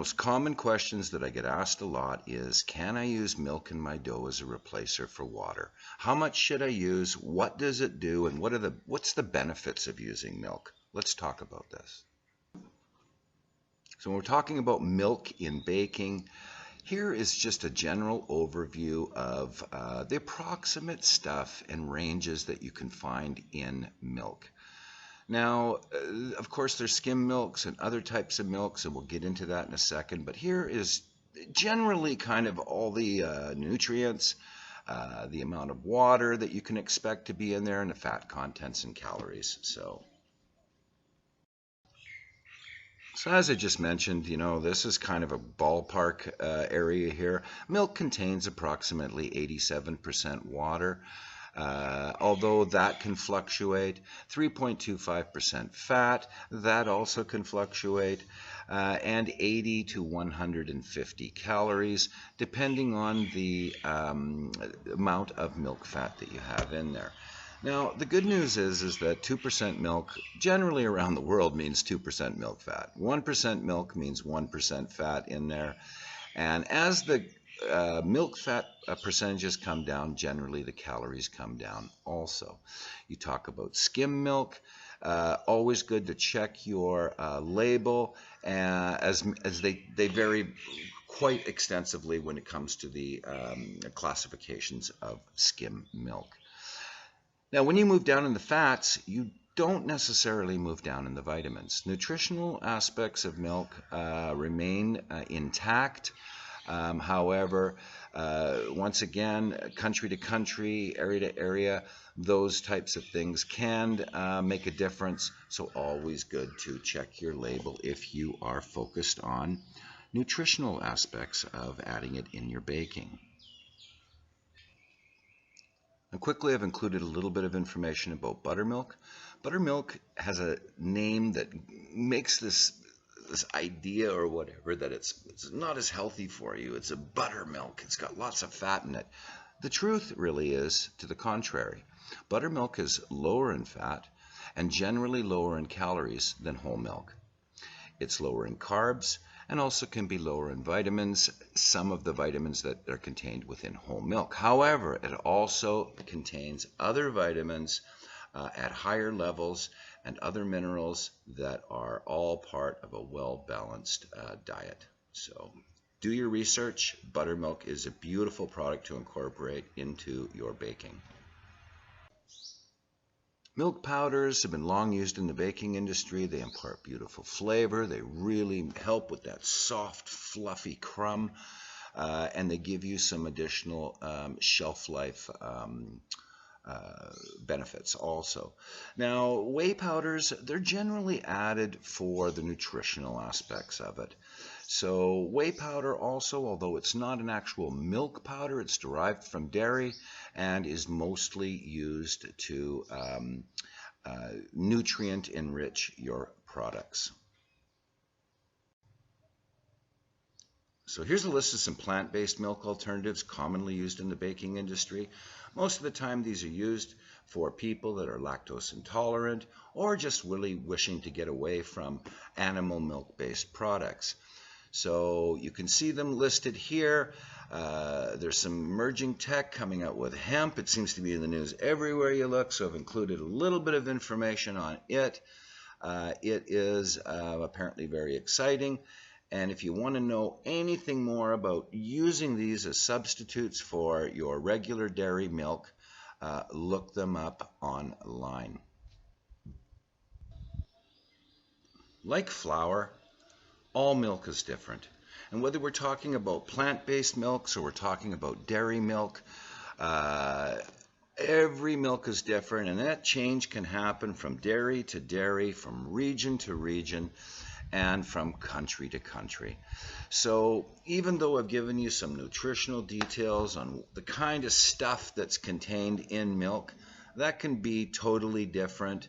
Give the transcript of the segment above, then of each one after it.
most common questions that I get asked a lot is, can I use milk in my dough as a replacer for water? How much should I use? What does it do? And what's the benefits of using milk? Let's talk about this. So when we're talking about milk in baking, here is just a general overview of the approximate stuff and ranges that you can find in milk. Now, of course, there's skim milks and other types of milks, and we'll get into that in a second. But here is generally kind of all the nutrients, the amount of water that you can expect to be in there, and the fat contents and calories. So as I just mentioned, this is kind of a ballpark area here. Milk contains approximately 87% water. Although that can fluctuate. 3.25% fat, that also can fluctuate, and 80 to 150 calories, depending on the amount of milk fat that you have in there. Now, the good news is that 2% milk generally around the world means 2% milk fat. 1% milk means 1% fat in there. And as the milk fat percentages come down, generally the calories come down also. You talk about skim milk, always good to check your label, as they vary quite extensively when it comes to the classifications of skim milk. Now, when you move down in the fats, you don't necessarily move down in the vitamins. Nutritional aspects of milk remain intact. However, once again, country to country, area to area, those types of things can make a difference. So always good to check your label if you are focused on nutritional aspects of adding it in your baking. And quickly, I've included a little bit of information about buttermilk. Buttermilk has a name that makes this idea or whatever that it's not as healthy for you. It's a buttermilk. It's got lots of fat in it. The truth really is to the contrary. Buttermilk is lower in fat and generally lower in calories than whole milk. It's lower in carbs and also can be lower in vitamins, some of the vitamins that are contained within whole milk. However, it also contains other vitamins at higher levels and other minerals that are all part of a well-balanced diet. So do your research. Buttermilk is a beautiful product to incorporate into your baking. Milk powders have been long used in the baking industry. They impart beautiful flavor. They really help with that soft, fluffy crumb, and they give you some additional shelf life benefits also. Now, whey powders, they're generally added for the nutritional aspects of it. So whey powder also, although it's not an actual milk powder, it's derived from dairy and is mostly used to nutrient enrich your products. So here's a list of some plant-based milk alternatives commonly used in the baking industry. Most of the time these are used for people that are lactose intolerant or just really wishing to get away from animal milk-based products. So you can see them listed here. There's some emerging tech coming out with hemp. It seems to be in the news everywhere you look, so I've included a little bit of information on it. It is apparently very exciting. And if you want to know anything more about using these as substitutes for your regular dairy milk, look them up online. Like flour, all milk is different. And whether we're talking about plant-based milks or we're talking about dairy milk, every milk is different, and that change can happen from dairy to dairy, from region to region, and from country to country. So even though I've given you some nutritional details on the kind of stuff that's contained in milk, that can be totally different.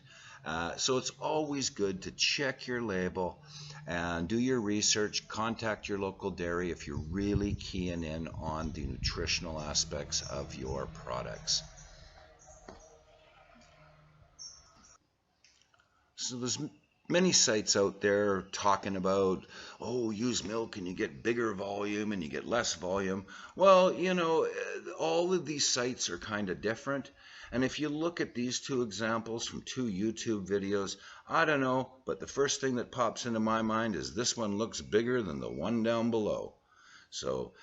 So it's always good to check your label and do your research. Contact your local dairy if you're really keying in on the nutritional aspects of your products. So there's Many sites out there talking about, oh, use milk and you get bigger volume and you get less volume. Well, all of these sites are kind of different. And if you look at these two examples from two YouTube videos, I don't know, but the first thing that pops into my mind is this one looks bigger than the one down below. So,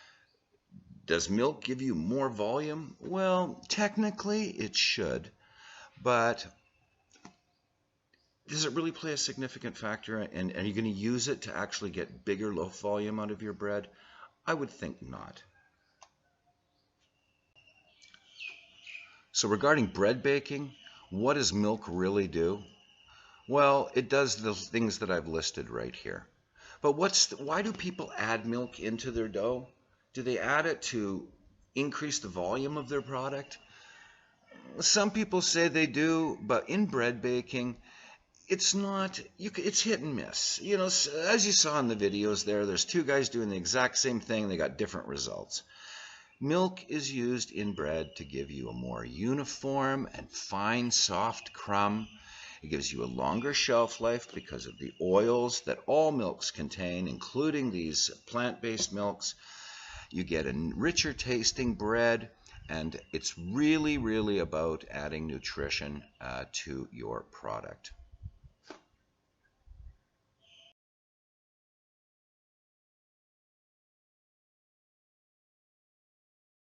does milk give you more volume? Well, technically it should, but does it really play a significant factor? And are you going to use it to actually get bigger low volume out of your bread? I would think not. So regarding bread baking, what does milk really do? Well, it does the things that I've listed right here. But why do people add milk into their dough? Do they add it to increase the volume of their product? Some people say they do, but in bread baking, it's not, it's hit and miss. As you saw in the videos there's two guys doing the exact same thing. They got different results. Milk is used in bread to give you a more uniform and fine, soft crumb. It gives you a longer shelf life because of the oils that all milks contain, including these plant-based milks. You get a richer tasting bread, and it's really, really about adding nutrition to your product.